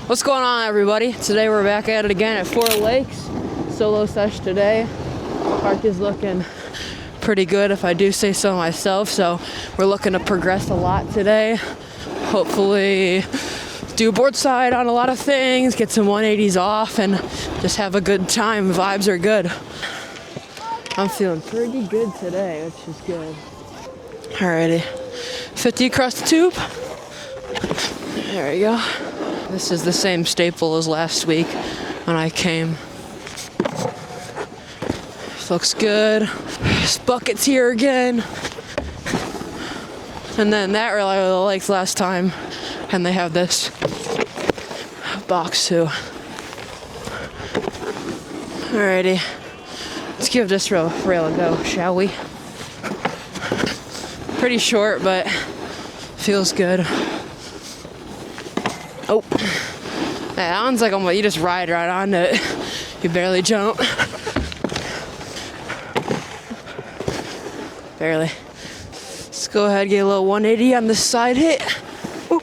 What's going on, everybody? Today we're back at it again at 4 Lakes. Solo sesh today. Park is looking pretty good, if I do say so myself. So we're looking to progress a lot today. Hopefully do boardside on a lot of things, get some 180s off, and just have a good time. Vibes are good. I'm feeling pretty good today, which is good. Alrighty, 50 across the tube. There we go. This is the same staple as last week when I came. This looks good. This bucket's here again. And then that really liked last time. And they have this box too. Alrighty. Let's give this rail a go, shall we? Pretty short, but feels good. Oh, that one's like you just ride right on it. You barely jump. Barely. Let's go ahead and get a little 180 on this side hit. Ooh. All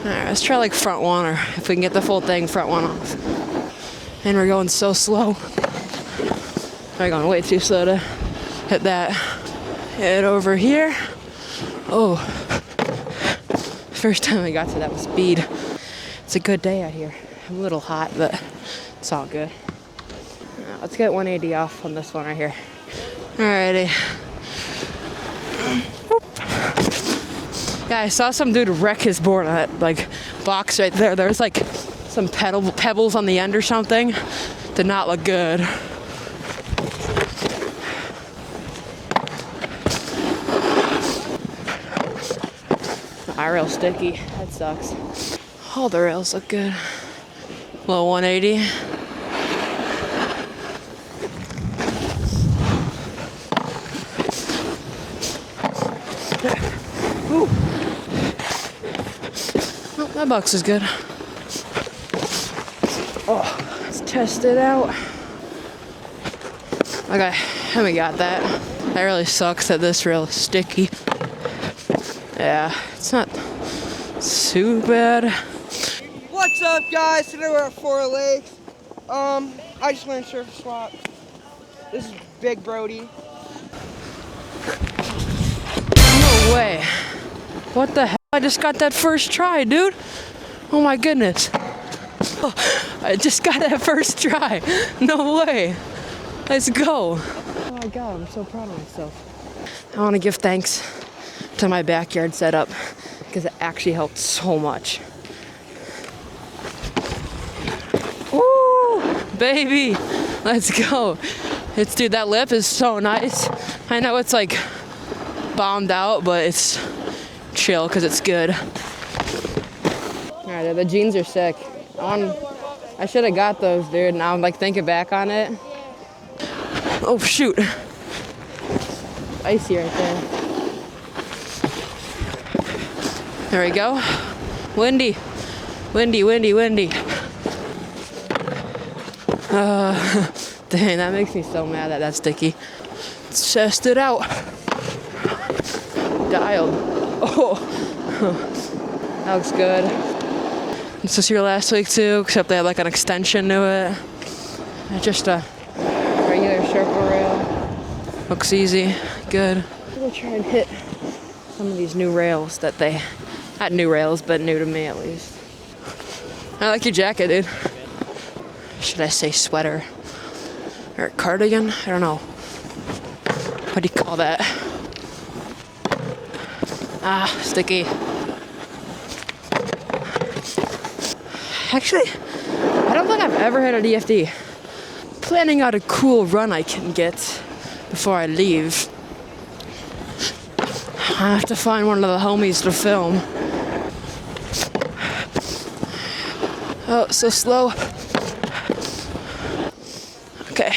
right, let's try like front one, or if we can get the full thing, front one off. And we're going so slow. We're going way too slow to hit that. Head over here. Oh. First time I got to that with speed. It's a good day out here. I'm a little hot, but it's all good. Let's get 180 off on this one right here. Alrighty. Yeah, I saw some dude wreck his board on that like box right there. There's like some pebbles on the end or something. Did not look good. My rail's sticky. That sucks. All the rails look good. Little 180. Ooh. Oh, that box is good. Oh, let's test it out. Okay, and we got that. That really sucks that this rail is sticky. Yeah, it's not too bad. What's up, guys? Today we're at 4 Lakes. I just learned surface swap. This is Big Brody. No way. What the hell? I just got that first try, dude. Oh my goodness. Oh, I just got that first try. No way. Let's go. Oh my god, I'm so proud of myself. I want to give thanks to my backyard setup because it actually helped so much. Woo, baby, let's go. Dude, that lip is so nice. I know it's like bombed out, but it's chill because it's good. All right, the jeans are sick. I should have got those, dude. Now I'm like thinking back on it. Oh shoot, icy right there. There we go. Windy. Windy, windy, windy. Dang, that makes me so mad that that's sticky. Let's test it out. Dialed. Oh, that looks good. This was here last week too, except they had like an extension to it. Just a regular Sherpa rail. Looks easy, good. We'll try and hit some of these new rails that they, not new rails, but new to me at least. I like your jacket, dude. Should I say sweater? Or cardigan? I don't know. What do you call that? Ah, sticky. Actually, I don't think I've ever had a DFD. Planning out a cool run I can get before I leave. I have to find one of the homies to film. Oh, so slow. Okay,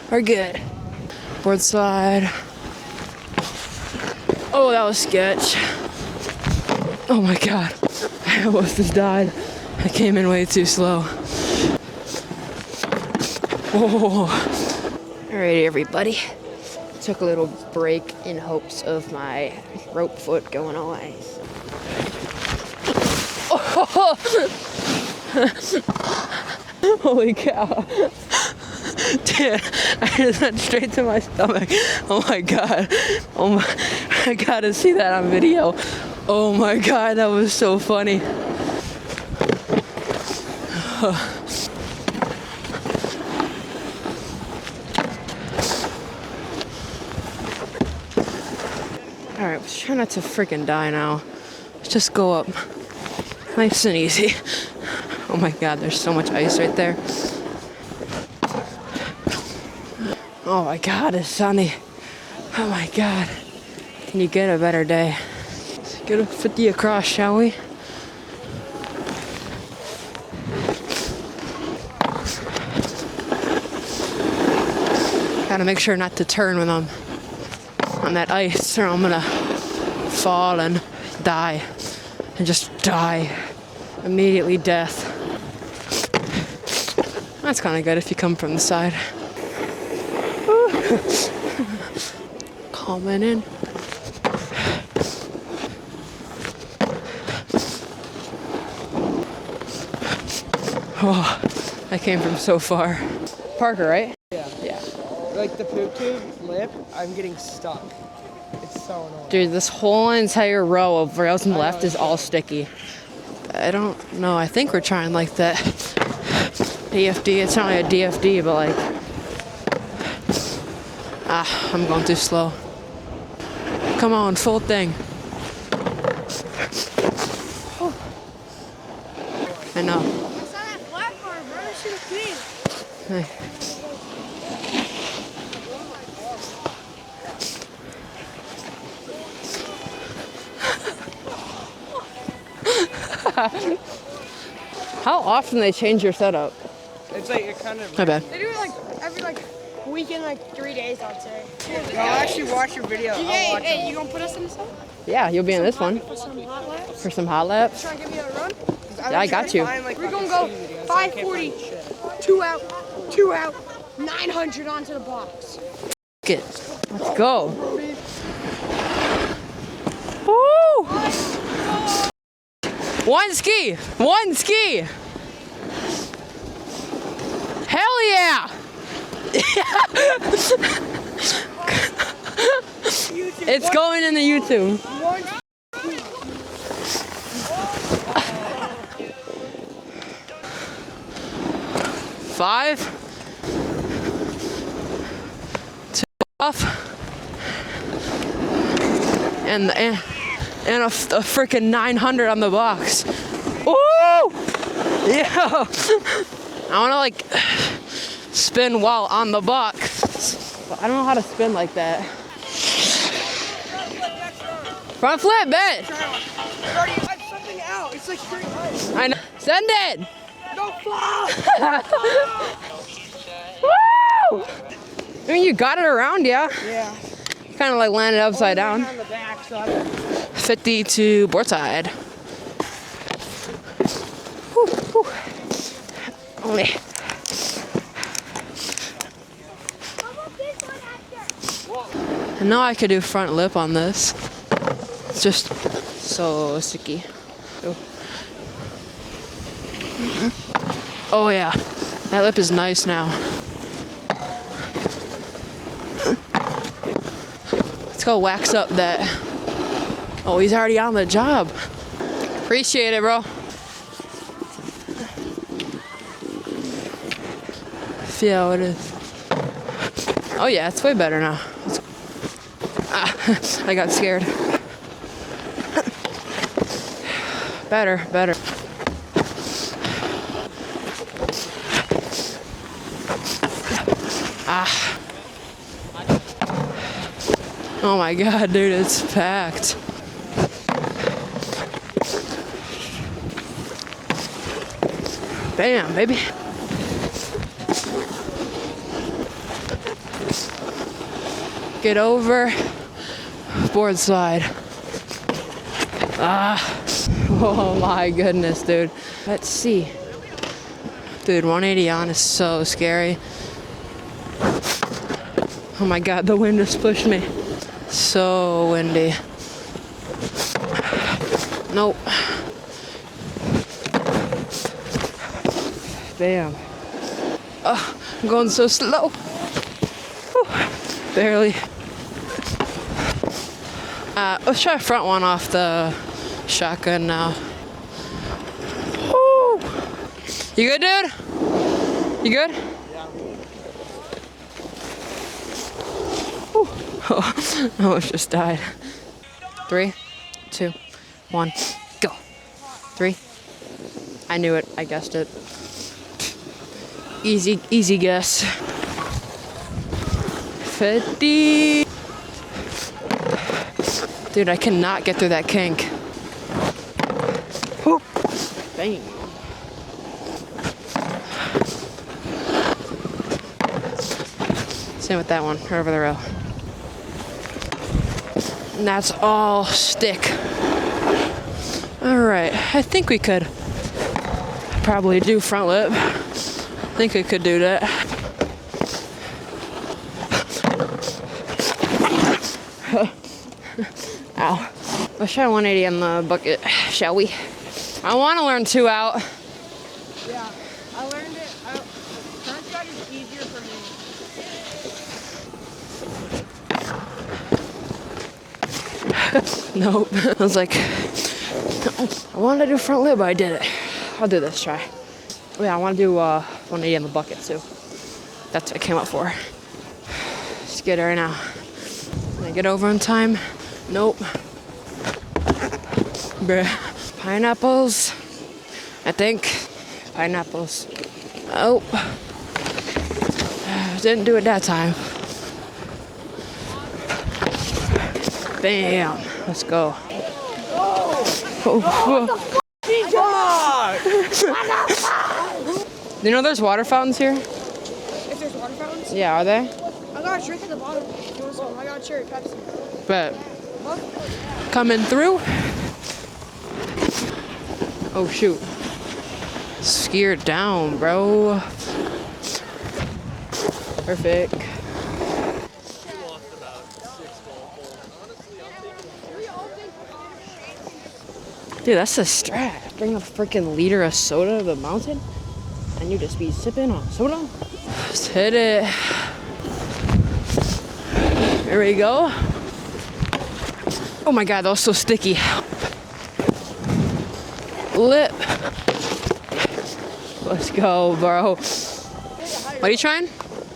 we're good. Board slide. Oh, that was sketch. Oh my god, I almost just died. I came in way too slow. Oh. Alrighty, everybody. Took a little break in hopes of my rope foot going away. Oh. Holy cow. Dude, I just went straight to my stomach. Oh my god. Oh my, I gotta see that on video. Oh my god, that was so funny. Alright, let's try not to freaking die now. Let's just go up. Nice and easy. Oh my god, there's so much ice right there. Oh my god, it's sunny. Oh my god. Can you get a better day? Let's get a 50 across, shall we? Gotta make sure not to turn when I'm on that ice or I'm gonna fall and die. And just die. Immediately death. That's kind of good if you come from the side. Coming in. Oh, I came from so far. Parker, right? Yeah. Yeah. Like the poop tube lip, I'm getting stuck. It's so annoying. Dude, this whole entire row of rails on the left is all sticky. I don't know. I think we're trying like that DFD. It's not really a DFD, but like, I'm going too slow. Come on, full thing. I know. I saw that black bar, bro. That shit is clean. Hey. How often they change your setup? It's like it kind of. My bad. They do it like every weekend, like 3 days, I'd say. I'll actually watch your video. I'll watch Hey, you gonna put us in this one? Yeah, you'll be in this one For some hot laps? for some hot laps. Try and give me a run? Yeah, I got you. We're gonna go 540, 2 out, 900 onto the box. Get, let's go. Woo! One ski. Hell yeah! It's going in the YouTube. 5, 2 off, and a freaking 900 on the box. Woo! Yeah. I want to like spin while on the box. But I don't know how to spin like that. Front flip, bet. something out. It's like straight ice. I know. Send it. Don't fly. Woo! I mean, you got it around, yeah. Yeah. Kind of like landed upside down. On the back, so 50 to boardside. Whew, whew. Only. And now I could do front lip on this. It's just so sticky. Oh. Oh yeah, that lip is nice now. Let's go wax up that. Oh, he's already on the job. Appreciate it, bro. See how it is. Oh yeah, it's way better now. I got scared. Better. Oh my god, dude, it's packed. Bam, baby. Get over. Board slide. Oh my goodness, dude. Let's see. Dude, 180 on is so scary. Oh my god, the wind just pushed me. So windy. Nope. Bam. I'm going so slow. Whew. Barely. Let's try a front one off the shotgun now. Woo. You good, dude? You good? Yeah. Oh, I almost just died. 3, 2, 1, go. 3. I knew it. I guessed it. Easy guess. 50. Dude, I cannot get through that kink. Whoop. Bang. Same with that one, right over the rail. And that's all stick. All right, I think we could probably do front lip. I think we could do that. Ow. Let's try 180 on the bucket, shall we? I want to learn 2 out. Yeah, I learned it. Front side is easier for me. Nope. I was like, I wanted to do front lip, but I did it. I'll do this try. Oh yeah, I want to do 180 on the bucket too. That's what I came up for. Let's get it right now. Can I get over in time? Nope. Bruh. Pineapples. I think. Pineapples. Oh. Didn't do it that time. Bam. Let's go. Oh. You know there's water fountains here? If there's water fountains, Yeah, are they? I got a drink at the bottom. If you want some, I got a cherry Pepsi. But coming through. Oh shoot. Skier down, bro. Perfect. Dude, that's the strat. Bring a freaking liter of soda to the mountain and you just be sipping on soda. Let's hit it. There we go. Oh my god, that was so sticky. Lip. Let's go, bro. What are you trying?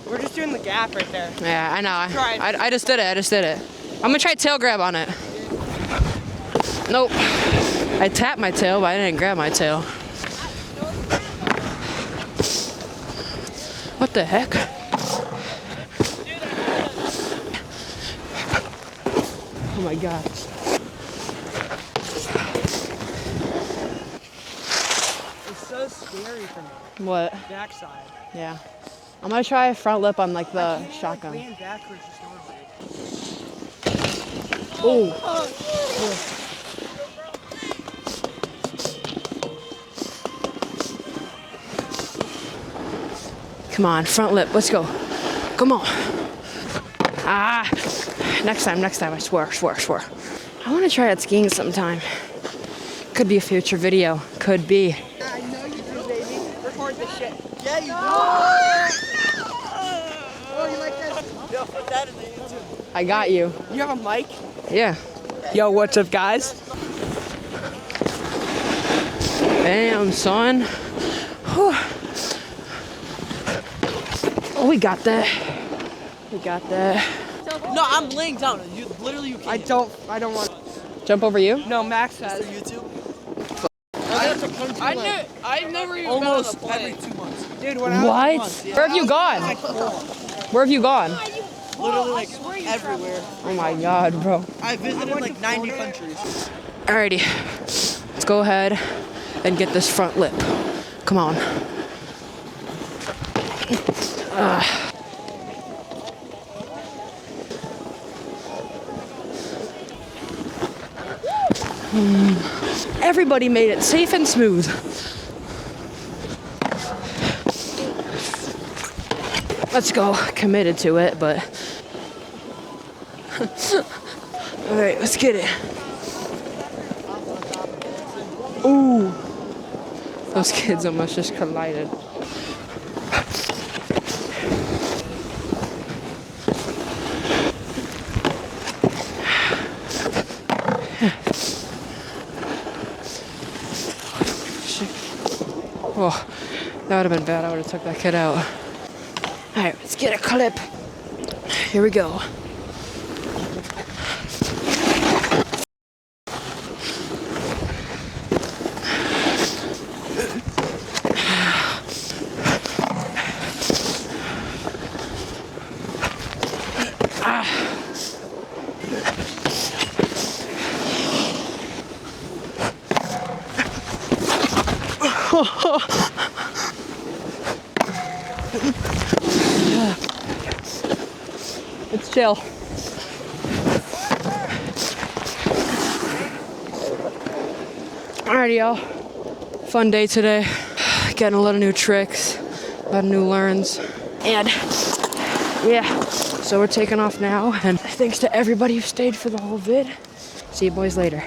We're just doing the gap right there. Yeah, I know. Try it. I just did it. I'm gonna try tail grab on it. Nope. I tapped my tail, but I didn't grab my tail. What the heck? Oh my god. It's so scary for me. What? Backside. Yeah. I'm gonna try front lip on like the shotgun. Lean backwards to snowboard. Oh. Come on, front lip, let's go. Come on. Ah, next time, I swear. I wanna try out skiing sometime. Could be a future video, could be. I know you do, baby. Record this shit. Yeah, you do. Oh, you like this? Yo, put that in the YouTube. I got you. You have a mic? Yeah. Yo, what's up, guys? Bam, son. Whew. Oh, we got that. No, I'm laying down. You literally you can't. I don't want. Jump over you? No, Max has YouTube. I've never even Almost every 2 months. Dude, when What? Where have you gone? Where have you gone? Literally like everywhere. Oh my god, bro. I visited like 90 countries. Alrighty. Let's go ahead and get this front lip. Come on. Everybody made it safe and smooth. Let's go. Committed to it, but... Alright, let's get it. Ooh. Those kids almost just collided. Shit. Oh, that would have been bad. I would have took that kid out. All right, let's get a clip. Here we go. It's chill. Alrighty, y'all. Fun day today. Getting a lot of new tricks, a lot of new learns. And yeah, so we're taking off now. And thanks to everybody who stayed for the whole vid. See you boys later.